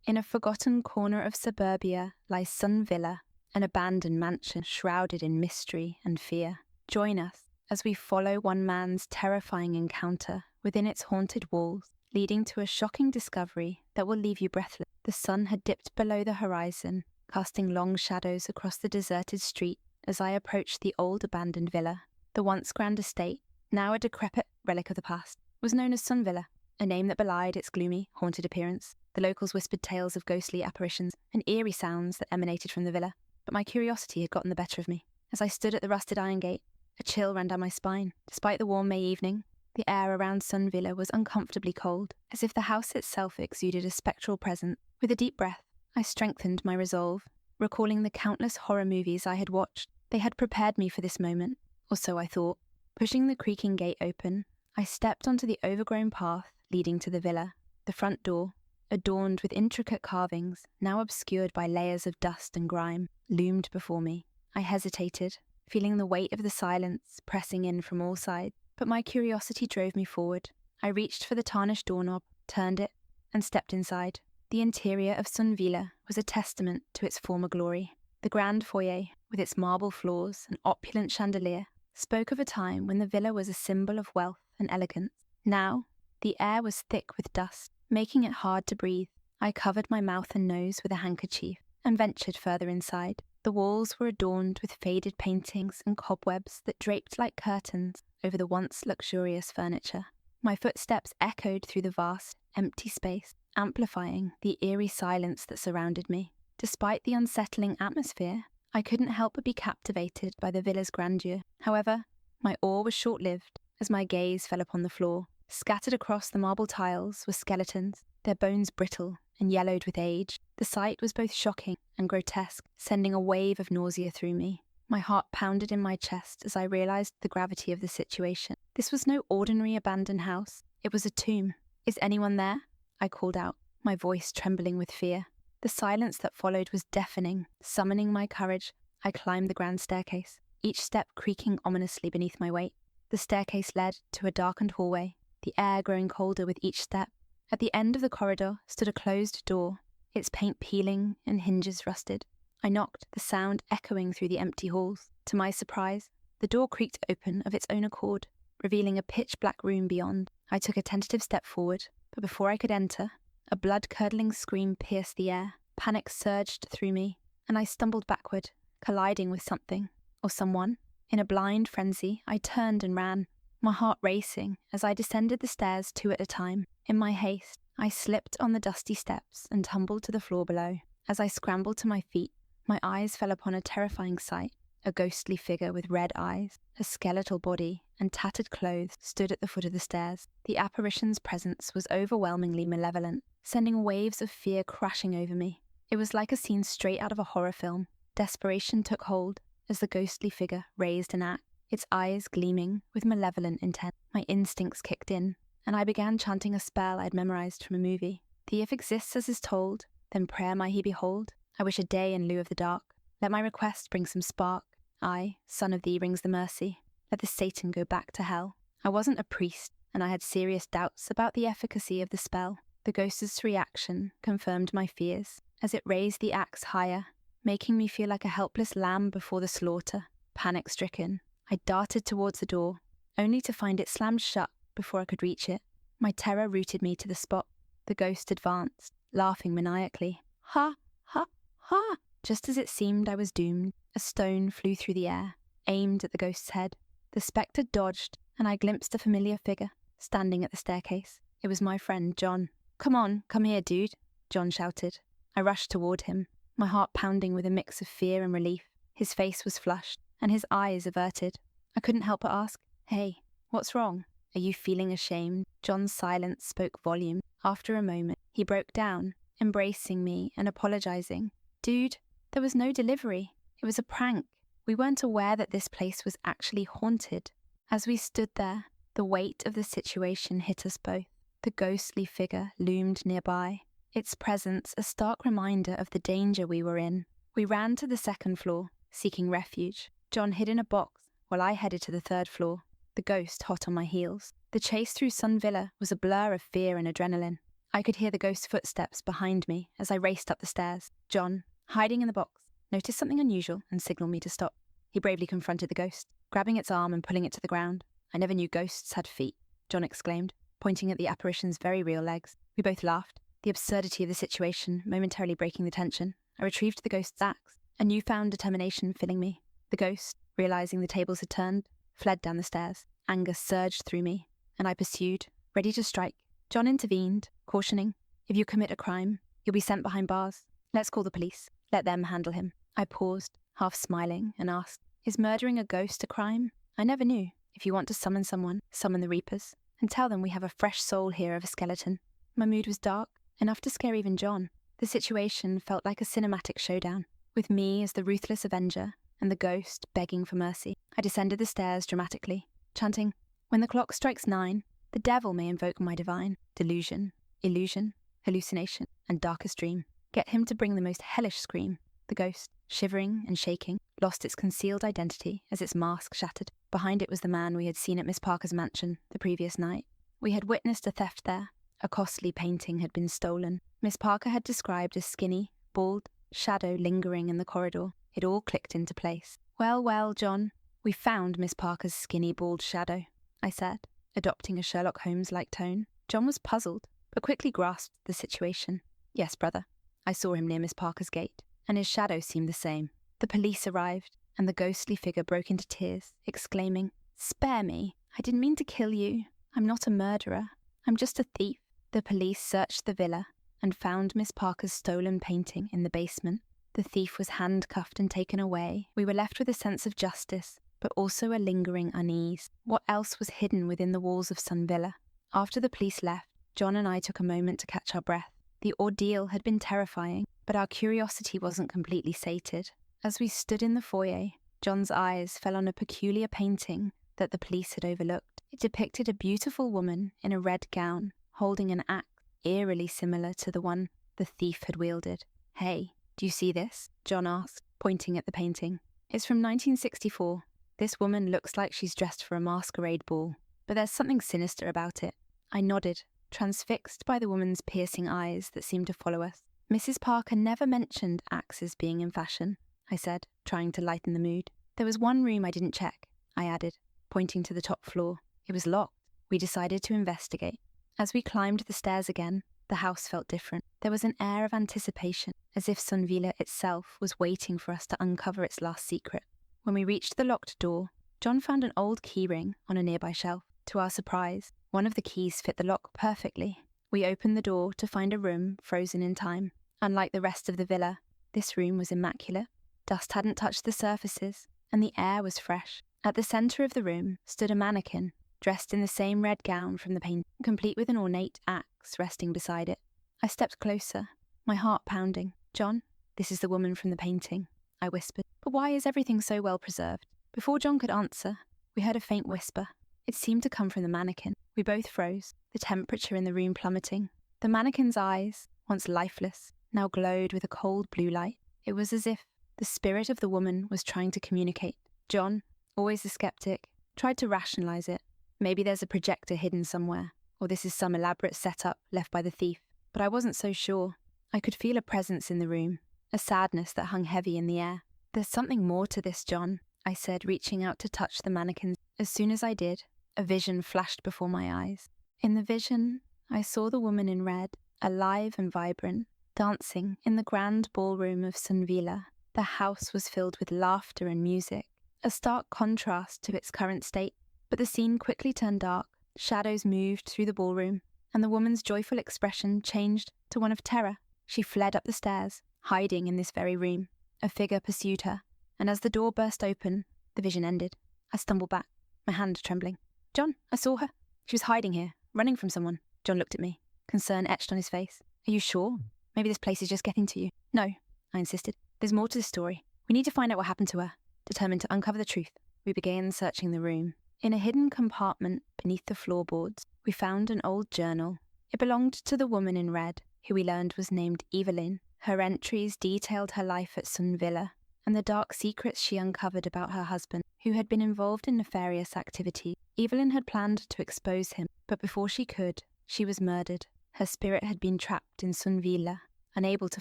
In a forgotten corner of suburbia lies Sun Villa, an abandoned mansion shrouded in mystery and fear. Join us as we follow one man's terrifying encounter within its haunted walls, leading to a shocking discovery that will leave you breathless. The sun had dipped below the horizon, casting long shadows across the deserted street as I approached the old abandoned villa. The once grand estate, now a decrepit relic of the past, was known as Sun Villa, a name that belied its gloomy, haunted appearance. The locals whispered tales of ghostly apparitions and eerie sounds that emanated from the villa, but my curiosity had gotten the better of me. As I stood at the rusted iron gate, a chill ran down my spine. Despite the warm May evening, the air around Sun Villa was uncomfortably cold, as if the house itself exuded a spectral presence. With a deep breath, I strengthened my resolve, recalling the countless horror movies I had watched. They had prepared me for this moment, or so I thought. Pushing the creaking gate open, I stepped onto the overgrown path leading to the villa. The front door, adorned with intricate carvings, now obscured by layers of dust and grime, loomed before me. I hesitated, feeling the weight of the silence pressing in from all sides, but my curiosity drove me forward. I reached for the tarnished doorknob, turned it, and stepped inside. The interior of Sun Villa was a testament to its former glory. The grand foyer, with its marble floors and opulent chandelier, spoke of a time when the villa was a symbol of wealth and elegance. Now, the air was thick with dust, making it hard to breathe. I covered my mouth and nose with a handkerchief and ventured further inside. The walls were adorned with faded paintings and cobwebs that draped like curtains over the once luxurious furniture. My footsteps echoed through the vast, empty space, amplifying the eerie silence that surrounded me. Despite the unsettling atmosphere, I couldn't help but be captivated by the villa's grandeur. However, my awe was short-lived as my gaze fell upon the floor. Scattered across the marble tiles were skeletons, their bones brittle and yellowed with age. The sight was both shocking and grotesque, sending a wave of nausea through me. My heart pounded in my chest as I realized the gravity of the situation. This was no ordinary abandoned house. It was a tomb. "Is anyone there?" I called out, my voice trembling with fear. The silence that followed was deafening. Summoning my courage, I climbed the grand staircase, each step creaking ominously beneath my weight. The staircase led to a darkened hallway, the air growing colder with each step. At the end of the corridor stood a closed door, its paint peeling and hinges rusted. I knocked, the sound echoing through the empty halls. To my surprise, the door creaked open of its own accord, revealing a pitch-black room beyond. I took a tentative step forward, but before I could enter, a blood-curdling scream pierced the air. Panic surged through me, and I stumbled backward, colliding with something, or someone. In a blind frenzy, I turned and ran, my heart racing as I descended the stairs 2 at a time. In my haste, I slipped on the dusty steps and tumbled to the floor below. As I scrambled to my feet, my eyes fell upon a terrifying sight. A ghostly figure with red eyes, a skeletal body, and tattered clothes stood at the foot of the stairs. The apparition's presence was overwhelmingly malevolent, sending waves of fear crashing over me. It was like a scene straight out of a horror film. Desperation took hold as the ghostly figure raised an axe, its eyes gleaming with malevolent intent. My instincts kicked in, and I began chanting a spell I'd memorized from a movie. "The if exists as is told, then prayer might he behold. I wish a day in lieu of the dark. Let my request bring some spark. I, son of thee, brings the mercy. Let the Satan go back to hell." I wasn't a priest, and I had serious doubts about the efficacy of the spell. The ghost's reaction confirmed my fears, as it raised the axe higher, making me feel like a helpless lamb before the slaughter. Panic-stricken, I darted towards the door, only to find it slammed shut before I could reach it. My terror rooted me to the spot. The ghost advanced, laughing maniacally. "Ha! Ha! Ha!" Just as it seemed I was doomed, a stone flew through the air, aimed at the ghost's head. The spectre dodged, and I glimpsed a familiar figure, standing at the staircase. It was my friend, John. Come here, dude," John shouted. I rushed toward him, my heart pounding with a mix of fear and relief. His face was flushed, and his eyes averted. I couldn't help but ask, "Hey, what's wrong? Are you feeling ashamed?" John's silence spoke volumes. After a moment, he broke down, embracing me and apologizing. "Dude, there was no delivery. It was a prank. We weren't aware that this place was actually haunted." As we stood there, the weight of the situation hit us both. The ghostly figure loomed nearby, its presence a stark reminder of the danger we were in. We ran to the second floor, seeking refuge. John hid in a box, while I headed to the third floor, the ghost hot on my heels. The chase through Sun Villa was a blur of fear and adrenaline. I could hear the ghost's footsteps behind me as I raced up the stairs. John, hiding in the box, noticed something unusual and signaled me to stop. He bravely confronted the ghost, grabbing its arm and pulling it to the ground. "I never knew ghosts had feet," John exclaimed, pointing at the apparition's very real legs. We both laughed, the absurdity of the situation momentarily breaking the tension. I retrieved the ghost's axe, a newfound determination filling me. The ghost, realizing the tables had turned, fled down the stairs. Anger surged through me, and I pursued, ready to strike. John intervened, cautioning, "If you commit a crime, you'll be sent behind bars. Let's call the police. Let them handle him." I paused, half smiling, and asked, "Is murdering a ghost a crime? I never knew. If you want to summon someone, summon the Reapers, and tell them we have a fresh soul here of a skeleton." My mood was dark, enough to scare even John. The situation felt like a cinematic showdown, with me as the ruthless avenger and the ghost begging for mercy. I descended the stairs dramatically, chanting, "When the clock strikes 9, the devil may invoke my divine delusion, illusion, hallucination, and darkest dream. Get him to bring the most hellish scream." The ghost, shivering and shaking, lost its concealed identity as its mask shattered. Behind it was the man we had seen at Miss Parker's mansion the previous night. We had witnessed a theft there. A costly painting had been stolen. Miss Parker had described a skinny, bald shadow lingering in the corridor. It all clicked into place. "Well, well, John, we found Miss Parker's skinny, bald shadow," I said, adopting a Sherlock Holmes-like tone. John was puzzled, but quickly grasped the situation. "Yes, brother. I saw him near Miss Parker's gate, and his shadow seemed the same." The police arrived, and the ghostly figure broke into tears, exclaiming, "Spare me. I didn't mean to kill you. I'm not a murderer. I'm just a thief." The police searched the villa and found Miss Parker's stolen painting in the basement. The thief was handcuffed and taken away. We were left with a sense of justice, but also a lingering unease. What else was hidden within the walls of Sun Villa? After the police left, John and I took a moment to catch our breath. The ordeal had been terrifying, but our curiosity wasn't completely sated. As we stood in the foyer, John's eyes fell on a peculiar painting that the police had overlooked. It depicted a beautiful woman in a red gown, holding an axe eerily similar to the one the thief had wielded. "Hey, do you see this?" John asked, pointing at the painting. "It's from 1964. This woman looks like she's dressed for a masquerade ball, but there's something sinister about it." I nodded, transfixed by the woman's piercing eyes that seemed to follow us. "Mrs. Parker never mentioned axes being in fashion," I said, trying to lighten the mood. "There was one room I didn't check," I added, pointing to the top floor. It was locked. We decided to investigate. As we climbed the stairs again, the house felt different. There was an air of anticipation, as if Sun Villa itself was waiting for us to uncover its last secret. When we reached the locked door, John found an old keyring on a nearby shelf. To our surprise, one of the keys fit the lock perfectly. We opened the door to find a room frozen in time. Unlike the rest of the villa, this room was immaculate. Dust hadn't touched the surfaces, and the air was fresh. At the centre of the room stood a mannequin, dressed in the same red gown from the painting, complete with an ornate axe resting beside it. I stepped closer, my heart pounding. "John, this is the woman from the painting," I whispered. "But why is everything so well preserved?" Before John could answer, we heard a faint whisper. It seemed to come from the mannequin. We both froze, the temperature in the room plummeting. The mannequin's eyes, once lifeless, now glowed with a cold blue light. It was as if the spirit of the woman was trying to communicate. John, always a skeptic, tried to rationalize it. Maybe there's a projector hidden somewhere, or this is some elaborate setup left by the thief. But I wasn't so sure. I could feel a presence in the room, a sadness that hung heavy in the air. "There's something more to this, John," I said, reaching out to touch the mannequin. As soon as I did, a vision flashed before my eyes. In the vision, I saw the woman in red, alive and vibrant, dancing in the grand ballroom of Sun Villa. The house was filled with laughter and music, a stark contrast to its current state. But the scene quickly turned dark. Shadows moved through the ballroom, and the woman's joyful expression changed to one of terror. She fled up the stairs, hiding in this very room. A figure pursued her, and as the door burst open, the vision ended. I stumbled back, my hand trembling. "John, I saw her. She was hiding here, running from someone." John looked at me, concern etched on his face. "Are you sure? Maybe this place is just getting to you." "No," I insisted. "There's more to this story. We need to find out what happened to her." Determined to uncover the truth, we began searching the room. In a hidden compartment beneath the floorboards, we found an old journal. It belonged to the woman in red, who we learned was named Evelyn. Her entries detailed her life at Sun Villa and the dark secrets she uncovered about her husband, who had been involved in nefarious activity. Evelyn had planned to expose him, but before she could, she was murdered. Her spirit had been trapped in Sunvila, unable to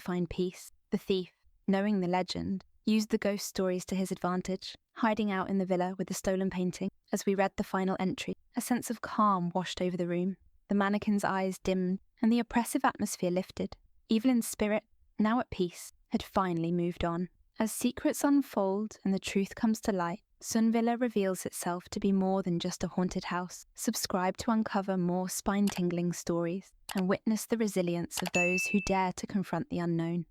find peace. The thief, knowing the legend, used the ghost stories to his advantage, hiding out in the villa with the stolen painting. As we read the final entry, a sense of calm washed over the room. The mannequin's eyes dimmed, and the oppressive atmosphere lifted. Evelyn's spirit, now at peace, had finally moved on. As secrets unfold and the truth comes to light, Sunvilla reveals itself to be more than just a haunted house. Subscribe to uncover more spine-tingling stories and witness the resilience of those who dare to confront the unknown.